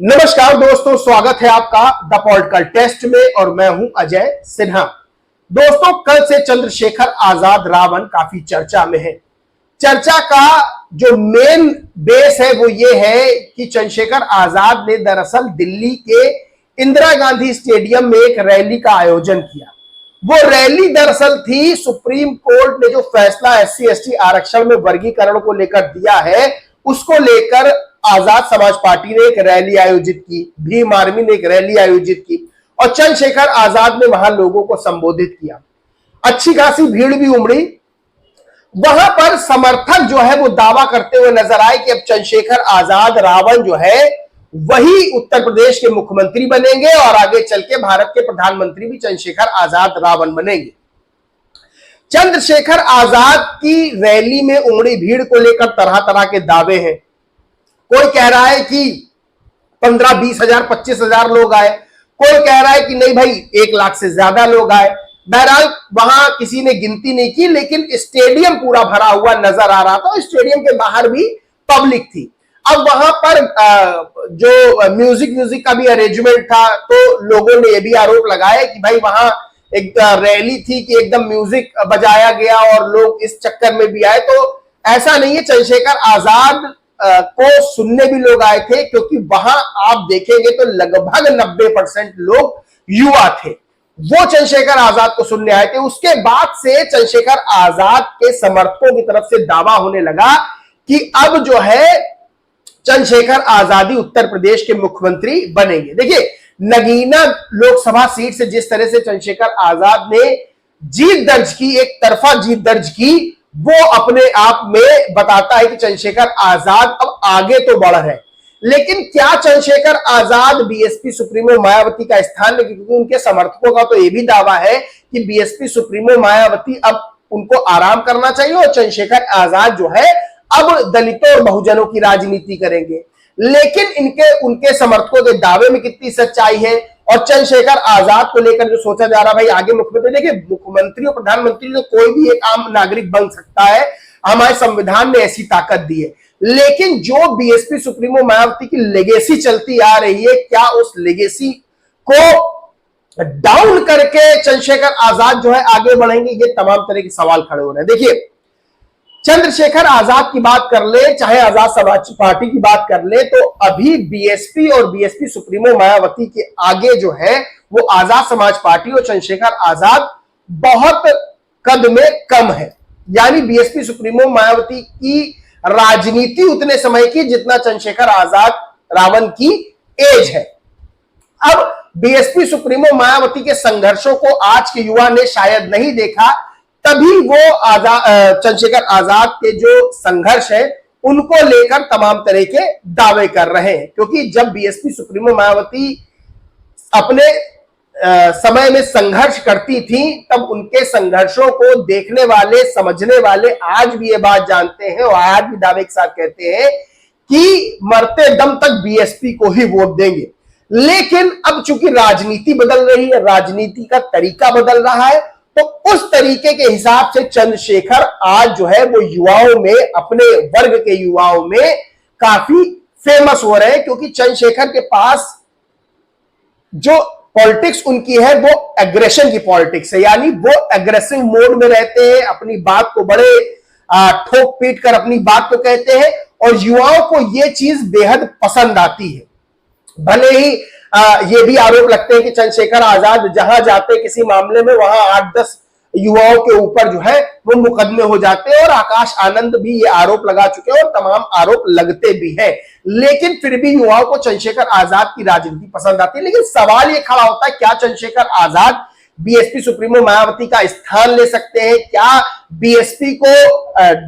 नमस्कार दोस्तों, स्वागत है आपका द पॉलिटिकल टेस्ट में और मैं हूं अजय सिन्हा। दोस्तों, कल से चंद्रशेखर आजाद रावण काफी चर्चा में है। चर्चा का जो मेन बेस है वो ये है कि चंद्रशेखर आजाद ने दरअसल दिल्ली के इंदिरा गांधी स्टेडियम में एक रैली का आयोजन किया। वो रैली दरअसल थी सुप्रीम कोर्ट ने जो फैसला SC/ST आरक्षण में वर्गीकरण को लेकर दिया है उसको लेकर आजाद समाज पार्टी ने एक रैली आयोजित की, भीम आर्मी ने एक रैली आयोजित की और चंद्रशेखर आजाद ने वहां लोगों को संबोधित किया। अच्छी खासी भीड़ भी उमड़ी। वहां पर समर्थक जो है वो दावा करते हुए नजर आए कि अब चंद्रशेखर आजाद रावण जो है वही उत्तर प्रदेश के मुख्यमंत्री बनेंगे और आगे चल के भारत के प्रधानमंत्री भी चंद्रशेखर आजाद रावण बनेंगे। चंद्रशेखर आजाद की रैली में उमड़ी भीड़ को लेकर तरह तरह के दावे हैं। कोई कह रहा है कि 15-20 हजार 25 हजार लोग आए, कोई कह रहा है कि नहीं भाई 1 लाख से ज्यादा लोग आए। बहरहाल वहां किसी ने गिनती नहीं की, लेकिन स्टेडियम पूरा भरा हुआ नजर आ रहा था। स्टेडियम के बाहर भी पब्लिक थी। अब वहां पर जो म्यूजिक का भी अरेंजमेंट था, तो लोगों ने यह भी आरोप लगाया कि भाई वहां एक रैली थी कि एकदम म्यूजिक बजाया गया और लोग इस चक्कर में भी आए। तो ऐसा नहीं है, चंद्रशेखर आजाद को सुनने भी लोग आए थे, क्योंकि वहां आप देखेंगे तो लगभग 90% लोग युवा थे। वो चंद्रशेखर आजाद को सुनने आए थे। उसके बाद से चंद्रशेखर आजाद के समर्थकों की तरफ से दावा होने लगा कि अब जो है चंद्रशेखर आजादी उत्तर प्रदेश के मुख्यमंत्री बनेंगे। देखिए, नगीना लोकसभा सीट से जिस तरह से चंद्रशेखर आजाद ने जीत दर्ज की, एक तरफा जीत दर्ज की, वो अपने आप में बताता है कि चंद्रशेखर आजाद अब आगे तो बढ़ रहे हैं। लेकिन क्या चंद्रशेखर आजाद बीएसपी सुप्रीमो मायावती का स्थान लेंगे? क्योंकि उनके समर्थकों का तो यह भी दावा है कि बीएसपी सुप्रीमो मायावती अब उनको आराम करना चाहिए और चंद्रशेखर आजाद जो है अब दलितों और बहुजनों की राजनीति करेंगे। लेकिन उनके समर्थकों के दावे में कितनी सच्चाई है और चंद्रशेखर आजाद को लेकर जो सोचा जा रहा है भाई आगे मुख्यमंत्री, देखिए मुख्यमंत्री और प्रधानमंत्री तो कोई भी एक आम नागरिक बन सकता है, हमारे संविधान ने ऐसी ताकत दी है। लेकिन जो बीएसपी सुप्रीमो मायावती की लेगेसी चलती आ रही है, क्या उस लेगेसी को डाउन करके चंद्रशेखर आजाद जो है आगे बढ़ेंगे? ये तमाम तरह के सवाल खड़े हो रहे हैं। देखिए, चंद्रशेखर आजाद की बात कर ले, चाहे आजाद समाज पार्टी की बात कर ले, तो अभी बीएसपी और बीएसपी सुप्रीमो मायावती के आगे जो है वो आजाद समाज पार्टी और चंद्रशेखर आजाद बहुत कद में कम है। यानी बीएसपी सुप्रीमो मायावती की राजनीति उतने समय की जितना चंद्रशेखर आजाद रावण की एज है। अब बीएसपी सुप्रीमो मायावती के संघर्षों को आज के युवा ने शायद नहीं देखा, तभी वो चंद्रशेखर आजाद के जो संघर्ष है उनको लेकर तमाम तरह के दावे कर रहे हैं। क्योंकि जब बीएसपी सुप्रीमो मायावती अपने समय में संघर्ष करती थी, तब उनके संघर्षों को देखने वाले, समझने वाले आज भी ये बात जानते हैं और आज भी दावे के साथ कहते हैं कि मरते दम तक बीएसपी को ही वोट देंगे। लेकिन अब चूंकि राजनीति बदल रही है, राजनीति का तरीका बदल रहा है, तो उस तरीके के हिसाब से चंद्रशेखर आज जो है वो युवाओं में, अपने वर्ग के युवाओं में काफी फेमस हो रहे हैं। क्योंकि चंद्रशेखर के पास जो पॉलिटिक्स उनकी है वो एग्रेशन की पॉलिटिक्स है। यानी वो एग्रेसिव मोड में रहते हैं, अपनी बात को बड़े ठोक पीट कर अपनी बात को कहते हैं और युवाओं को ये चीज बेहद पसंद आती है। भले ही ये भी आरोप लगते हैं कि चंद्रशेखर आजाद जहां जाते किसी मामले में, वहां 8-10 युवाओं के ऊपर जो है वो मुकदमे हो जाते हैं और आकाश आनंद भी ये आरोप लगा चुके हैं और तमाम आरोप लगते भी हैं। लेकिन फिर भी युवाओं को चंद्रशेखर आजाद की राजनीति पसंद आती है। लेकिन सवाल ये खड़ा होता है, क्या चंद्रशेखर आजाद बीएसपी सुप्रीमो मायावती का स्थान ले सकते हैं? क्या बीएसपी को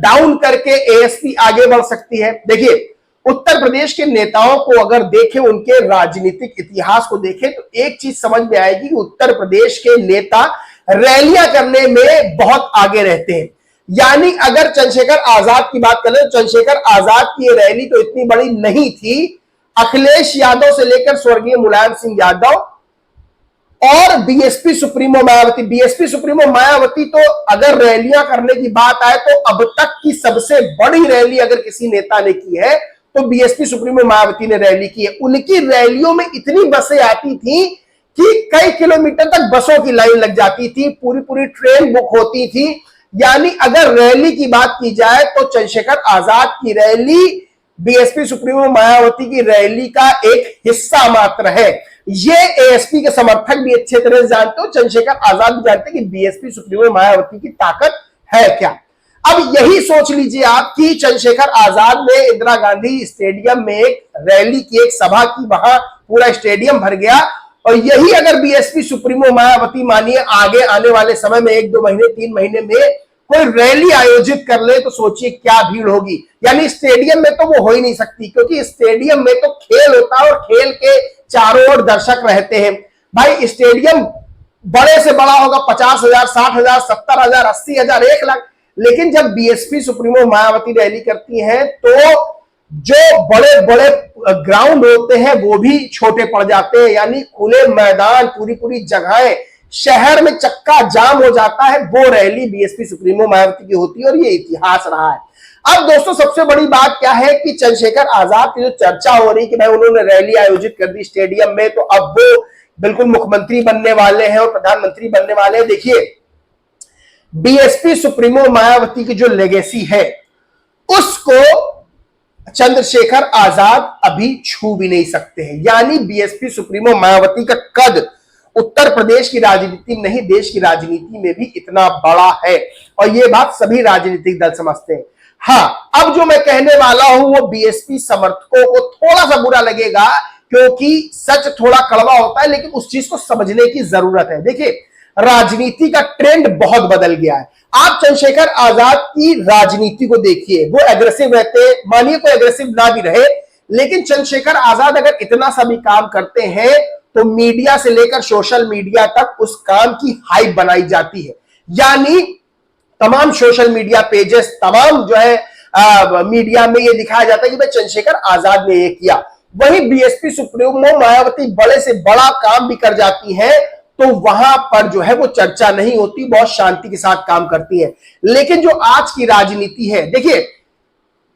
डाउन करके एएसपी आगे बढ़ सकती है? देखिए, उत्तर प्रदेश के नेताओं को अगर देखें, उनके राजनीतिक इतिहास को देखें, तो एक चीज समझ में आएगी कि उत्तर प्रदेश के नेता रैलियां करने में बहुत आगे रहते हैं। यानी अगर चंद्रशेखर आजाद की बात करें, चंद्रशेखर आजाद की ये रैली तो इतनी बड़ी नहीं थी। अखिलेश यादव से लेकर स्वर्गीय मुलायम सिंह यादव और बीएसपी सुप्रीमो मायावती तो अगर रैलियां करने की बात आए तो अब तक की सबसे बड़ी रैली अगर किसी नेता ने की है तो बीएसपी सुप्रीमो मायावती ने रैली की है। उनकी रैलियों में इतनी बसें आती थी कि कई किलोमीटर तक बसों की लाइन लग जाती थी, पूरी पूरी ट्रेन बुक होती थी। यानी अगर रैली की बात की जाए तो चंद्रशेखर आजाद की रैली बीएसपी सुप्रीमो मायावती की रैली का एक हिस्सा मात्र है। ये एएसपी के समर्थक भी अच्छे तरह से जानते हो, चंद्रशेखर आजाद भी जानते हैं कि बीएसपी सुप्रीमो मायावती की ताकत है क्या। अब यही सोच लीजिए आप कि चंद्रशेखर आजाद ने इंदिरा गांधी स्टेडियम में एक रैली की, एक सभा की, वहां पूरा स्टेडियम भर गया। और यही अगर बीएसपी सुप्रीमो मायावती मानिए आगे आने वाले समय में 1-2 महीने 3 महीने में कोई रैली आयोजित कर ले तो सोचिए क्या भीड़ होगी। यानी स्टेडियम में तो वो हो ही नहीं सकती, क्योंकि स्टेडियम में तो खेल होता है और खेल के चारों ओर दर्शक रहते हैं। भाई स्टेडियम बड़े से बड़ा होगा, 50,000, 60,000, 70,000, 80,000, 1 लाख, लेकिन जब बीएसपी सुप्रीमो मायावती रैली करती हैं तो जो बड़े बड़े ग्राउंड होते हैं वो भी छोटे पड़ जाते हैं। यानी खुले मैदान, पूरी पूरी जगहें, शहर में चक्का जाम हो जाता है। वो रैली बीएसपी सुप्रीमो मायावती की होती है और ये इतिहास रहा है। अब दोस्तों सबसे बड़ी बात क्या है कि चंद्रशेखर आजाद की जो चर्चा हो रही कि भाई उन्होंने रैली आयोजित कर दी स्टेडियम में, तो अब वो बिल्कुल मुख्यमंत्री बनने वाले हैं और प्रधानमंत्री बनने वाले हैं। देखिए बीएसपी सुप्रीमो मायावती की जो लेगेसी है उसको चंद्रशेखर आजाद अभी छू भी नहीं सकते हैं। यानी बीएसपी सुप्रीमो मायावती का कद उत्तर प्रदेश की राजनीति में नहीं, देश की राजनीति में भी इतना बड़ा है और यह बात सभी राजनीतिक दल समझते हैं। हाँ, अब जो मैं कहने वाला हूं वो बीएसपी समर्थकों को थोड़ा सा बुरा लगेगा, क्योंकि सच थोड़ा कड़वा होता है, लेकिन उस चीज को समझने की जरूरत है। देखिए राजनीति का ट्रेंड बहुत बदल गया है। आप चंद्रशेखर आजाद की राजनीति को देखिए, वो एग्रेसिव रहते, मानिए कोई एग्रेसिव ना भी रहे, लेकिन चंद्रशेखर आजाद अगर इतना सा भी काम करते हैं तो मीडिया से लेकर सोशल मीडिया तक उस काम की हाइप बनाई जाती है। यानी तमाम सोशल मीडिया पेजेस, तमाम जो है मीडिया में ये दिखाया जाता है कि भाई चंद्रशेखर आजाद ने ये किया। वहीं बीएसपी सुप्रीमो मायावती बड़े से बड़ा काम भी कर जाती है तो वहां पर जो है वो चर्चा नहीं होती, बहुत शांति के साथ काम करती है। लेकिन जो आज की राजनीति है, देखिए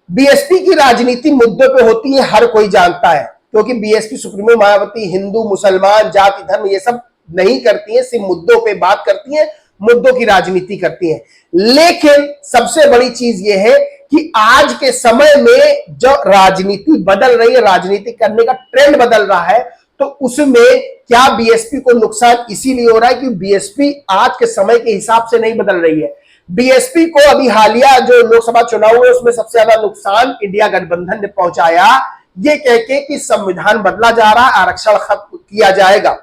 बीएसपी की राजनीति मुद्दों पे होती है, हर कोई जानता है, क्योंकि बीएसपी सुप्रीमो मायावती हिंदू, मुसलमान, जाति, धर्म ये सब नहीं करती है, सिर्फ मुद्दों पे बात करती है, मुद्दों की राजनीति करती है। लेकिन सबसे बड़ी चीज यह है कि आज के समय में जो राजनीति बदल रही है, राजनीति करने का ट्रेंड बदल रहा है, तो उसमें क्या बीएसपी को नुकसान इसीलिए हो रहा है कि बीएसपी आज के समय के हिसाब से नहीं बदल रही है। बीएसपी को अभी हालिया जो लोकसभा चुनाव हुए उसमें सबसे ज्यादा नुकसान इंडिया गठबंधन ने पहुंचाया, ये कह के कि संविधान बदला जा रहा है, आरक्षण खत्म किया जाएगा।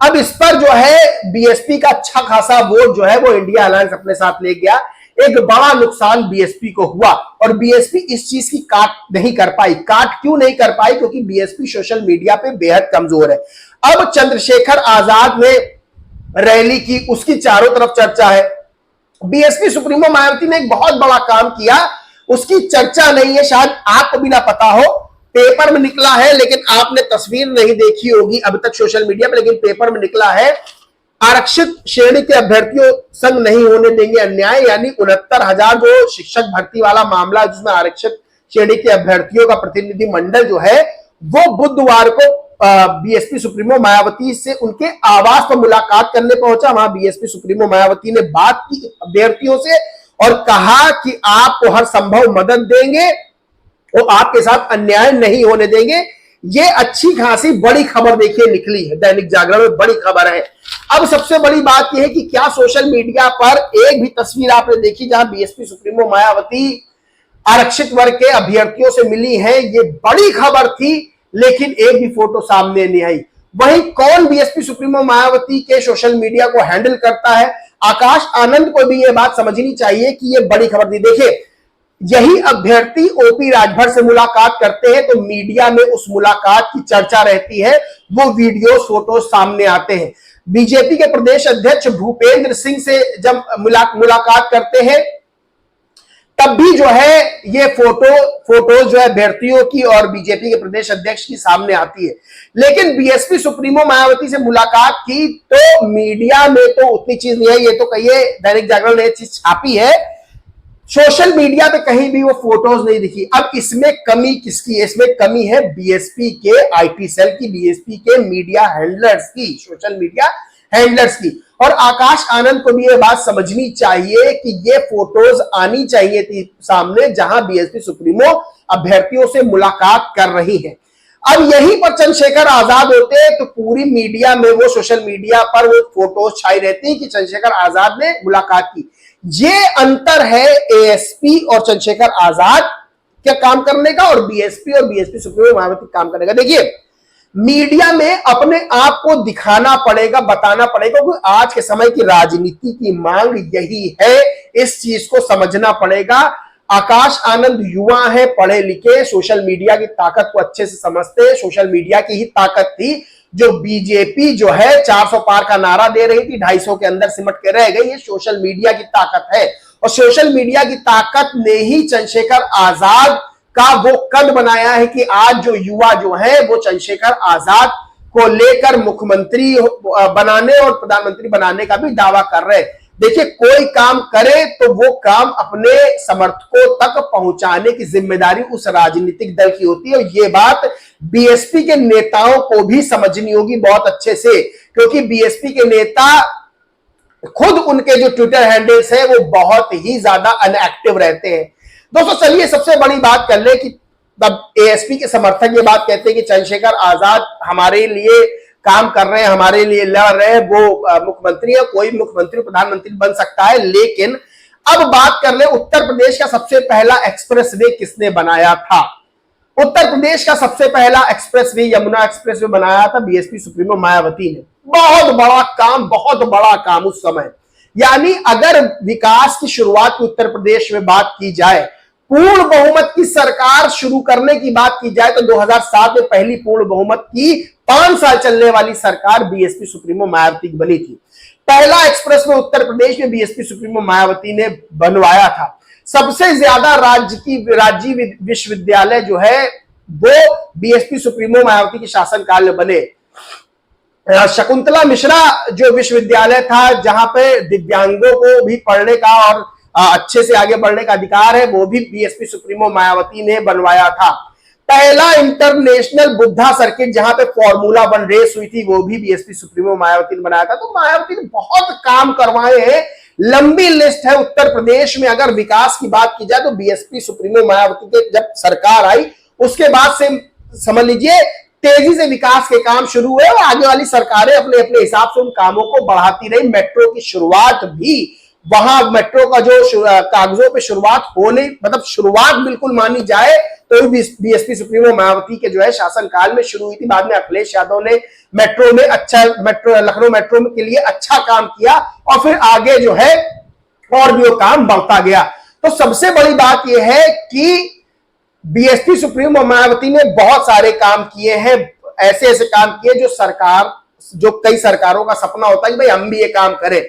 अब इस पर जो है बीएसपी का अच्छा खासा वोट जो है वो इंडिया अलायंस अपने साथ ले गया। एक बड़ा नुकसान बीएसपी को हुआ और बीएसपी इस चीज की काट नहीं कर पाई। काट क्यों नहीं कर पाई? क्योंकि बीएसपी सोशल मीडिया पे बेहद कमजोर है। अब चंद्रशेखर आजाद ने रैली की, उसकी चारों तरफ चर्चा है। बीएसपी सुप्रीमो मायावती ने एक बहुत बड़ा काम किया, उसकी चर्चा नहीं है, शायद आपको भी ना पता हो, पेपर में निकला है, लेकिन आपने तस्वीर नहीं देखी होगी अभी तक सोशल मीडिया पर, लेकिन पेपर में निकला है। आरक्षित श्रेणी के अभ्यर्थियों संग नहीं होने देंगे अन्याय, यानी 69,000 जो शिक्षक भर्ती वाला मामला जिसमें आरक्षित श्रेणी के अभ्यर्थियों का प्रतिनिधि मंडल जो है वो बुधवार को बीएसपी सुप्रीमो मायावती से उनके आवास पर मुलाकात करने पहुंचा। वहां बीएसपी सुप्रीमो मायावती ने बात की अभ्यर्थियों से और कहा कि आपको हर संभव मदद देंगे और आपके साथ अन्याय नहीं होने देंगे। ये अच्छी खासी बड़ी खबर देखिए निकली है, दैनिक जागरण में बड़ी खबर है। अब सबसे बड़ी बात यह है कि क्या सोशल मीडिया पर एक भी तस्वीर आपने देखी जहां बीएसपी सुप्रीमो मायावती आरक्षित वर्ग के अभ्यर्थियों से मिली है? ये बड़ी खबर थी, लेकिन एक भी फोटो सामने नहीं आई। वहीं कौन बीएसपी सुप्रीमो मायावती के सोशल मीडिया को हैंडल करता है? आकाश आनंद को भी यह बात समझनी चाहिए कि यह बड़ी खबर थी। देखिए यही अभ्यर्थी ओपी राजभर से मुलाकात करते हैं तो मीडिया में उस मुलाकात की चर्चा रहती है, वो वीडियो फोटो सामने आते हैं। बीजेपी के प्रदेश अध्यक्ष भूपेंद्र सिंह से जब मुलाकात करते हैं तब भी जो है ये फोटो जो है अभ्यर्थियों की और बीजेपी के प्रदेश अध्यक्ष की सामने आती है। लेकिन बीएसपी सुप्रीमो मायावती से मुलाकात की तो मीडिया में तो उतनी चीज नहीं है। ये तो कहिए दैनिक जागरण ने चीज छापी है, सोशल मीडिया पे कहीं भी वो फोटोज नहीं दिखी। अब इसमें कमी किसकी है? इसमें कमी है बीएसपी के आईटी सेल की, बीएसपी के मीडिया हैंडलर्स की, सोशल मीडिया हैंडलर्स की। और आकाश आनंद को भी ये बात समझनी चाहिए कि ये फोटोज आनी चाहिए थी सामने जहां बीएसपी सुप्रीमो अभ्यर्थियों से मुलाकात कर रही है। अब यहीं पर चंद्रशेखर आजाद होते तो पूरी मीडिया में, वो सोशल मीडिया पर वो फोटोज छाई रहती कि चंद्रशेखर आजाद ने मुलाकात की। ये अंतर है एएसपी और चंद्रशेखर आजाद क्या काम करने का और बीएसपी और बीएसपी सुप्रीमो मायावती काम करने का। देखिए, मीडिया में अपने आप को दिखाना पड़ेगा, बताना पड़ेगा, क्योंकि आज के समय की राजनीति की मांग यही है। इस चीज को समझना पड़ेगा। आकाश आनंद युवा है, पढ़े लिखे, सोशल मीडिया की ताकत को अच्छे से समझते हैं। सोशल मीडिया की ही ताकत थी जो बीजेपी जो है 400 पार का नारा दे रही थी, 250 के अंदर सिमट के रह गई। ये सोशल मीडिया की ताकत है और सोशल मीडिया की ताकत ने ही चंद्रशेखर आजाद का वो कद बनाया है कि आज जो युवा जो है वो चंद्रशेखर आजाद को लेकर मुख्यमंत्री बनाने और प्रधानमंत्री बनाने का भी दावा कर रहे हैं। देखिए, कोई काम करे तो वो काम अपने समर्थकों तक पहुंचाने की जिम्मेदारी उस राजनीतिक दल की होती है। और ये बात बीएसपी के नेताओं को भी समझनी होगी बहुत अच्छे से, क्योंकि बीएसपी के नेता खुद, उनके जो ट्विटर हैंडल्स है वो बहुत ही ज्यादा अनएक्टिव रहते हैं। दोस्तों चलिए सबसे बड़ी बात कर ले कि तब एएसपी के समर्थक ये बात कहते हैं कि चंद्रशेखर आजाद हमारे लिए काम कर रहे हैं, हमारे लिए लड़ रहे हैं, वो मुख्यमंत्री है, कोई मुख्यमंत्री प्रधानमंत्री बन सकता है। लेकिन अब बात कर ले, उत्तर प्रदेश का सबसे पहला एक्सप्रेसवे किसने बनाया था? उत्तर प्रदेश का सबसे पहला एक्सप्रेसवे, यमुना एक्सप्रेसवे बनाया था बीएसपी सुप्रीमो मायावती ने। बहुत बड़ा काम, बहुत बड़ा काम उस समय। यानी अगर विकास की शुरुआत की उत्तर प्रदेश में बात की जाए, पूर्ण बहुमत की सरकार शुरू करने की बात की जाए, तो 2007 में पहली पूर्ण बहुमत की 5 साल चलने वाली सरकार बीएसपी सुप्रीमो मायावती की बनी थी। पहला एक्सप्रेस में उत्तर प्रदेश में बीएसपी सुप्रीमो मायावती ने बनवाया था। सबसे ज्यादा राज्य विश्वविद्यालय जो है वो बीएसपी सुप्रीमो मायावती के शासनकाल में बने। शकुंतला मिश्रा जो विश्वविद्यालय था जहां पे दिव्यांगों को भी पढ़ने का और अच्छे से आगे बढ़ने का अधिकार है, वो भी बीएसपी सुप्रीमो मायावती ने बनवाया था। पहला इंटरनेशनल बुद्धा सर्किट जहां पे फॉर्मूला 1 रेस हुई थी, वो भी बीएसपी सुप्रीमो मायावती ने बनाया था। तो मायावती ने बहुत काम करवाए हैं, लंबी लिस्ट है। उत्तर प्रदेश में अगर विकास की बात की जाए तो बीएसपी सुप्रीमो मायावती के जब सरकार आई उसके बाद से समझ लीजिए तेजी से विकास के काम शुरू हुए और आगे वाली सरकारें अपने अपने हिसाब से उन कामों को बढ़ाती रही। मेट्रो की शुरुआत भी वहां, मेट्रो का जो कागजों पे शुरुआत होने, मतलब शुरुआत बिल्कुल मानी जाए तो बीएसपी सुप्रीमो मायावती के जो है शासनकाल में शुरू हुई थी। बाद में अखिलेश यादव ने मेट्रो में लखनऊ मेट्रो के लिए अच्छा काम किया और फिर आगे जो है और भी वो काम बढ़ता गया। तो सबसे बड़ी बात यह है कि बीएसपी सुप्रीमो मायावती ने बहुत सारे काम किए हैं, ऐसे ऐसे काम किए जो कई सरकारों का सपना होता है कि भाई हम भी ये काम करें।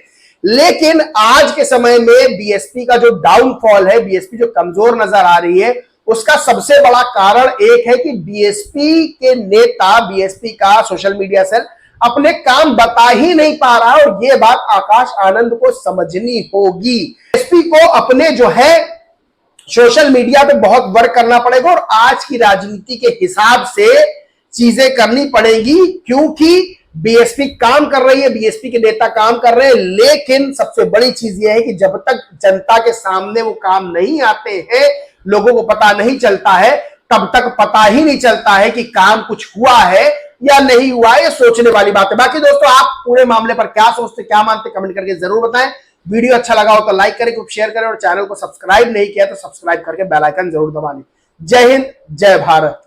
लेकिन आज के समय में बीएसपी का जो डाउनफॉल है, बीएसपी जो कमजोर नजर आ रही है, उसका सबसे बड़ा कारण एक है कि बीएसपी के नेता, बीएसपी का सोशल मीडिया सेल अपने काम बता ही नहीं पा रहा है। और यह बात आकाश आनंद को समझनी होगी। बीएसपी को अपने जो है सोशल मीडिया पे बहुत वर्क करना पड़ेगा और आज की राजनीति के हिसाब से चीजें करनी पड़ेगी, क्योंकि बीएसपी काम कर रही है, बीएसपी के नेता काम कर रहे हैं। लेकिन सबसे बड़ी चीज यह है कि जब तक जनता के सामने वो काम नहीं आते हैं, लोगों को पता नहीं चलता है, तब तक पता ही नहीं चलता है कि काम कुछ हुआ है या नहीं हुआ है। ये सोचने वाली बात है। बाकी दोस्तों, आप पूरे मामले पर क्या सोचते, क्या मानते, कमेंट करके जरूर बताएं। वीडियो अच्छा लगा हो तो लाइक करें, ग्रुप शेयर करें और चैनल को सब्सक्राइब नहीं किया तो सब्सक्राइब करके बेल आइकन जरूर दबा लें। जय हिंद, जय भारत।